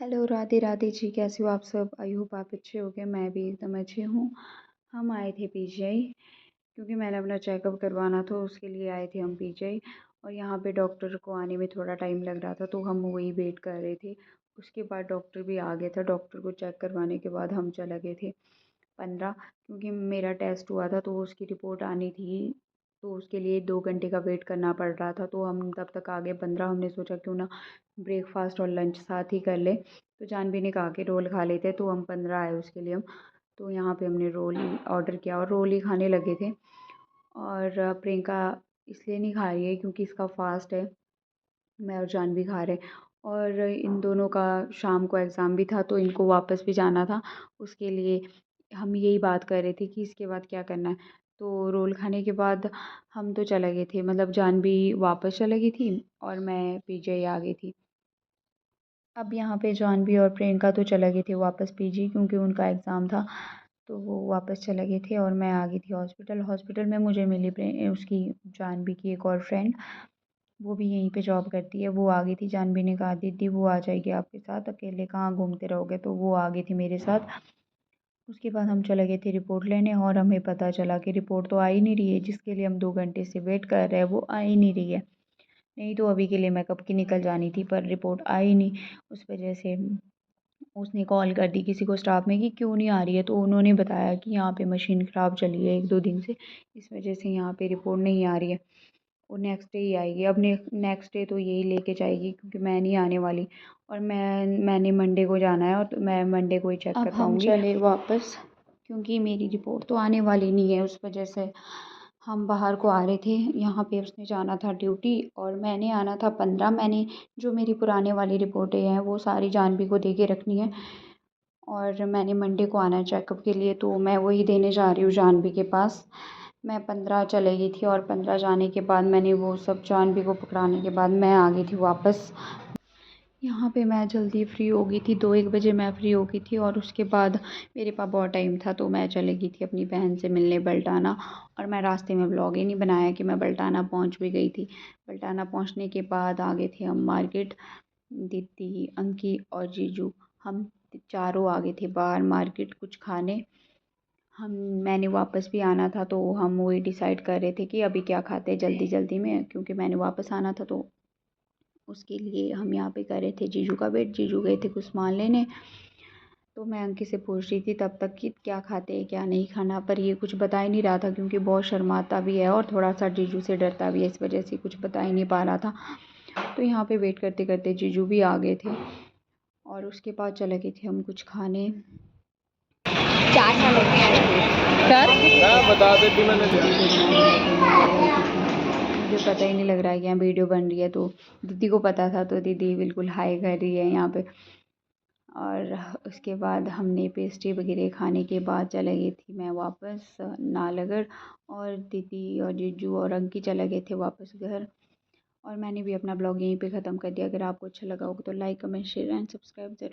Hello, Radhe Radhe ji. कैसे हो आप सब? आई होप आप अच्छे होंगे। मैं भी एकदम अच्छी हूँ। हम आए थे पीजीआई क्योंकि मैंने अपना चेकअप करवाना था, उसके लिए आए थे हम पीजीआई। और यहाँ पे डॉक्टर को आने में थोड़ा टाइम लग रहा था, तो हम वही वेट कर रहे थे। उसके बाद डॉक्टर भी आ गया था। डॉक्टर को चेक करवाने के बाद हम चले गए थे 15, क्योंकि मेरा टेस्ट हुआ था तो उसकी रिपोर्ट आनी थी। तो उसके लिए 2 घंटे का वेट करना पड़ रहा था, तो हम तब तक आ गए 15। हमने सोचा क्यों ना ब्रेकफास्ट और लंच साथ ही कर ले। तो जानवी ने कहा कि रोल खा लेते, तो हम 15 आए उसके लिए हम। तो यहाँ पे हमने रोल ही ऑर्डर किया और रोल ही खाने लगे थे। और प्रियंका इसलिए नहीं खा रही है क्योंकि इसका फास्ट है। मैं और जानवी खा रहे। और इन दोनों का शाम को एग्ज़ाम भी था, तो इनको वापस भी जाना था। उसके लिए हम यही बात कर रहे थे कि इसके बाद क्या करना है। तो रोल खाने के बाद हम तो चले गए थे, मतलब जानवी वापस चली गई थी और मैं पीजीआई आ गई थी। अब यहाँ पे जानवी और प्रियंका तो चले गए थे वापस पीजी, क्योंकि उनका एग्ज़ाम था। तो वो वापस चले गए थे और मैं आ गई थी हॉस्पिटल। हॉस्पिटल में मुझे मिली उसकी जानवी की एक और फ्रेंड। वो भी यहीं पे जॉब करती है। वो आ गई थी। जानवी ने कहा दीदी वो आ जाएगी आपके साथ, अकेले कहाँ घूमते रहोगे, तो वो आ गई थी मेरे साथ। उसके बाद हम चले गए थे रिपोर्ट लेने और हमें पता चला कि रिपोर्ट तो आ ही नहीं रही है। जिसके लिए हम 2 घंटे से वेट कर रहे हैं वो आ ही नहीं रही है। नहीं तो अभी के लिए मैं कब की निकल जानी थी, पर रिपोर्ट आई नहीं। उस वजह से उसने कॉल कर दी किसी को स्टाफ में कि क्यों नहीं आ रही है। तो उन्होंने बताया कि यहाँ पे मशीन ख़राब चली है 1-2 दिन से, इस वजह से यहाँ पे रिपोर्ट नहीं आ रही है। वो नेक्स्ट डे ही आएगी। अब नेक्स्ट डे तो यही लेके जाएगी, क्योंकि मैं नहीं आने वाली। और मैंने मंडे को जाना है, और तो मैं मंडे को ही चेक कर पाऊँगी। अब हम चले वापस, क्योंकि मेरी रिपोर्ट तो आने वाली नहीं है। उस वजह से हम बाहर को आ रहे थे। यहाँ पे उसने जाना था ड्यूटी और मैंने आना था 15। मैंने जो मेरी पुराने वाली रिपोर्टें हैं वो सारी जानवी को दे के रखनी है। और मैंने मंडे को आना है चेकअप के लिए, तो मैं वही देने जा रही हूँ जानवी के पास। मैं 15 चले गई थी और 15 जाने के बाद मैंने वो सब जानवी को पकड़ाने के बाद मैं आ गई थी वापस। यहाँ पे मैं जल्दी फ्री हो गई थी। 2-1 बजे मैं फ्री हो गई थी और उसके बाद मेरे पास बहुत टाइम था, तो मैं चली गई थी अपनी बहन से मिलने बल्टाना। और मैं रास्ते में व्लॉग ही नहीं बनाया कि मैं बल्टाना पहुँच भी गई थी। बल्टाना पहुँचने के बाद आ गए थे हम मार्केट। दीदी, अंकी और जीजू, हम चारों आ गए थे बाहर मार्केट कुछ खाने। हम मैंने वापस भी आना था, तो हम वही डिसाइड कर रहे थे कि अभी क्या खाते हैं जल्दी जल्दी में, क्योंकि मैंने वापस आना था। तो उसके लिए हम यहाँ पे कर रहे थे जीजू का वेट। जीजू गए थे कुछ सामान लेने। तो मैं अंकी से पूछ रही थी तब तक कि क्या खाते हैं क्या नहीं खाना, पर ये कुछ बता ही नहीं रहा था, क्योंकि बहुत शर्माता भी है और थोड़ा सा जीजू से डरता भी है। इस वजह से कुछ बता ही नहीं पा रहा था। तो यहाँ पे वेट करते करते जीजू भी आ गए थे और उसके बाद चले गए थे हम कुछ खाने। 4 साल हो गए। क्या बता देती मैंने। मुझे पता ही नहीं लग रहा है कि यहाँ वीडियो बन रही है। तो दीदी को पता था, तो दीदी बिल्कुल हाई कर रही है यहाँ पे। और उसके बाद हमने पेस्ट्री वगैरह खाने के बाद चले गई थी मैं वापस नालागढ़। और दीदी और जीजू और अंकी चले गए थे वापस घर। और मैंने भी अपना ब्लॉग यहीं पे ख़त्म कर दिया। अगर आपको अच्छा लगा होगा तो like comment share and subscribe ज़रूर।